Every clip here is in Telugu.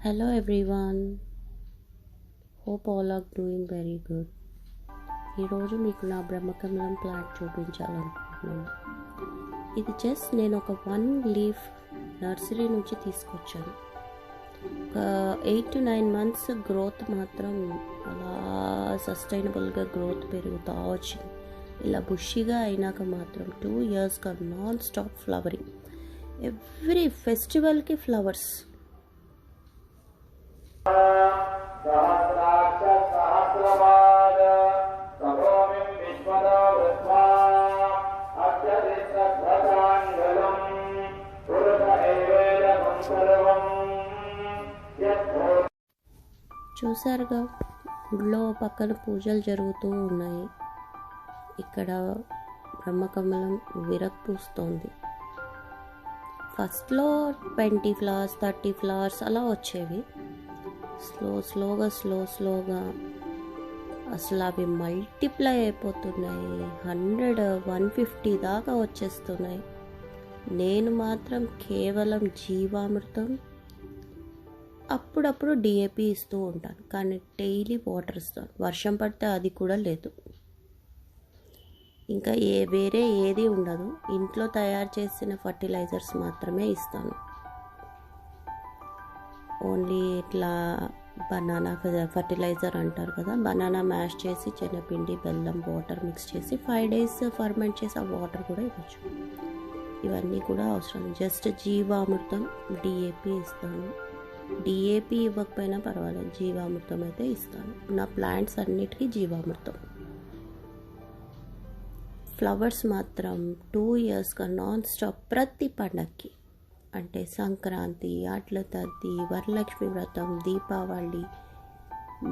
Hello everyone, hope all are doing very good. ఈరోజు మీకు నా బ్రహ్మకమలం ప్లాంట్ చూపించాలనుకుంటున్నాను. ఇది జస్ట్ నేను ఒక 1 లీఫ్ నర్సరీ నుంచి తీసుకొచ్చాను. ఒక 8 to 9 months గ్రోత్ మాత్రం అలా సస్టైనబుల్గా గ్రోత్ పెరుగుతూ వచ్చింది. ఇలా బుషిగా అయినాక మాత్రం 2 yearsగా నాన్ స్టాప్ ఫ్లవరింగ్. ఎవ్రీ ఫెస్టివల్కి ఫ్లవర్స్. చూసారుగా, గుళ్ళో పక్కన పూజలు జరుగుతూ ఉన్నాయి. ఇక్కడ బ్రహ్మకమలం విరగపూస్తోంది. ఫస్ట్లో 20 flowers 30 flowers అలా వచ్చేవి. స్లోగా అసలు అవి మల్టిప్లై అయిపోతున్నాయి. 100 150 దాకా వచ్చేస్తున్నాయి. నేను మాత్రం కేవలం జీవామృతం, అప్పుడప్పుడు డిఏపి ఇస్తూ ఉంటాను, కానీ డైలీ వాటర్ ఇస్తాను. వర్షం పడితే అది కూడా లేదు. ఇంకా వేరే ఏది ఉండదు. ఇంట్లో తయారు చేసిన ఫర్టిలైజర్స్ మాత్రమే ఇస్తాను. ఓన్లీ ఇట్లా బనానా ఫర్టిలైజర్ అంటారు కదా, బనానా మ్యాష్ చేసి శనగపిండి, బెల్లం, వాటర్ మిక్స్ చేసి 5 days ఫర్మెంట్ చేసి ఆ వాటర్ కూడా ఇవ్వచ్చు. ఇవన్నీ కూడా అవసరం. జస్ట్ జీవామృతం, డిఏపి ఇస్తాను. డిఏపి ఇవ్వకపోయినా పర్వాలేదు, జీవామృతం అయితే ఇస్తాను. నా ప్లాంట్స్ అన్నిటికీ జీవామృతం. ఫ్లవర్స్ మాత్రం 2 yearsగా నాన్ స్టాప్ ప్రతి పండగకి, అంటే సంక్రాంతి, అట్ల తద్ది, వరలక్ష్మి వ్రతం, దీపావళి,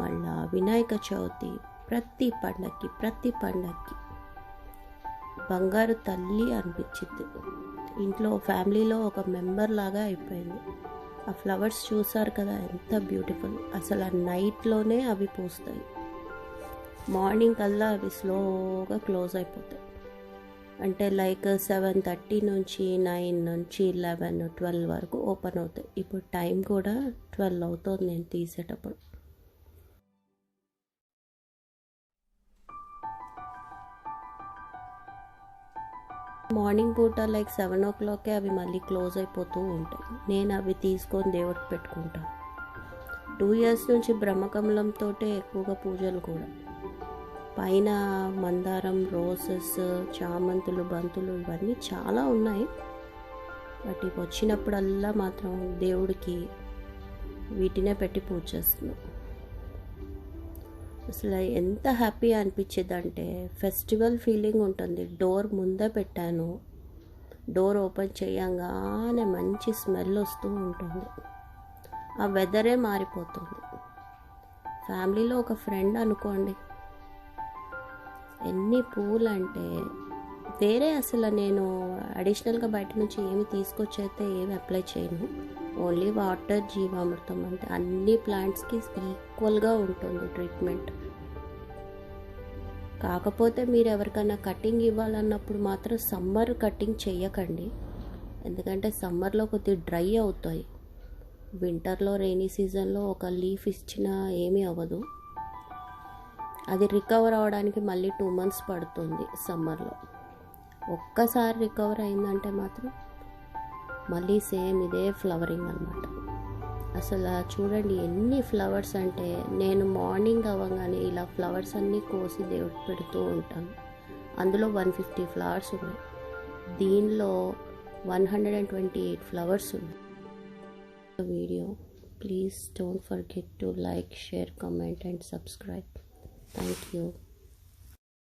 మళ్ళా వినాయక చవితి, ప్రతి పండగకి బంగారు తల్లి అనిపించింది. ఇంట్లో ఫ్యామిలీలో ఒక మెంబర్ లాగా అయిపోయింది. ఆ ఫ్లవర్స్ చూసారు కదా, ఎంత బ్యూటిఫుల్. అసలు ఆ నైట్లోనే అవి పూస్తాయి. మార్నింగ్ కల్లా అవి స్లోగా క్లోజ్ అయిపోతాయి. అంటే లైక్ 7:30 నుంచి 9 నుంచి 11 12 వరకు ఓపెన్ అవుతాయి. ఇప్పుడు టైం కూడా 12 అవుతుంది నేను తీసేటప్పుడు. మార్నింగ్ పూట లైక్ 7 o'clock అవి మళ్ళీ క్లోజ్ అయిపోతూ ఉంటాయి. నేను అవి తీసుకొని దేవుడికి పెట్టుకుంటాను. 2 years నుంచి బ్రహ్మకమలంతో ఎక్కువగా పూజలు కూడా. పైన మందారం, రోజెస్, చామంతులు, బంతులు ఇవన్నీ చాలా ఉన్నాయి. బట్ ఇవి వచ్చినప్పుడల్లా మాత్రం దేవుడికి వీటినే పెట్టి పూజ చేస్తున్నాం. అసలు ఎంత హ్యాపీ అనిపించింది అంటే, ఫెస్టివల్ ఫీలింగ్ ఉంటుంది. డోర్ ముందే పెట్టాను. డోర్ ఓపెన్ చేయంగానే మంచి స్మెల్ వస్తూ ఉంటుంది. ఆ వెదరే మారిపోతుంది. ఫ్యామిలీలో ఒక ఫ్రెండ్ అనుకోండి. ఎన్ని పూలు అంటే వేరే అసలు నేను అడిషనల్గా బయట నుంచి ఏమి తీసుకొచ్చైతే ఏమి అప్లై చేయను. ఓన్లీ వాటర్, జీవామృతం అంటే అన్ని ప్లాంట్స్కి ఈక్వల్గా ఉంటుంది ట్రీట్మెంట్. కాకపోతే మీరు ఎవరికైనా కటింగ్ ఇవ్వాలన్నప్పుడు మాత్రం సమ్మర్ కటింగ్ చెయ్యకండి. ఎందుకంటే సమ్మర్లో కొద్దిగా డ్రై అవుతాయి. వింటర్లో, రైనీ సీజన్లో ఒక లీఫ్ ఇచ్చినా ఏమీ అవ్వదు. అది రికవర్ అవ్వడానికి మళ్ళీ 2 months పడుతుంది సమ్మర్లో. ఒక్కసారి రికవర్ అయిందంటే మాత్రం మళ్ళీ సేమ్ ఇదే ఫ్లవరింగ్ అనమాట. అసలు చూడండి ఎన్ని ఫ్లవర్స్ అంటే, నేను మార్నింగ్ అవ్వగానే ఇలా ఫ్లవర్స్ అన్నీ కోసి దేవుడికి పెడుతూ ఉంటాను. అందులో 150 flowers ఉన్నాయి. దీనిలో 128 flowers ఉన్నాయి. Video please don't forget to like, share, comment and subscribe. Thank you.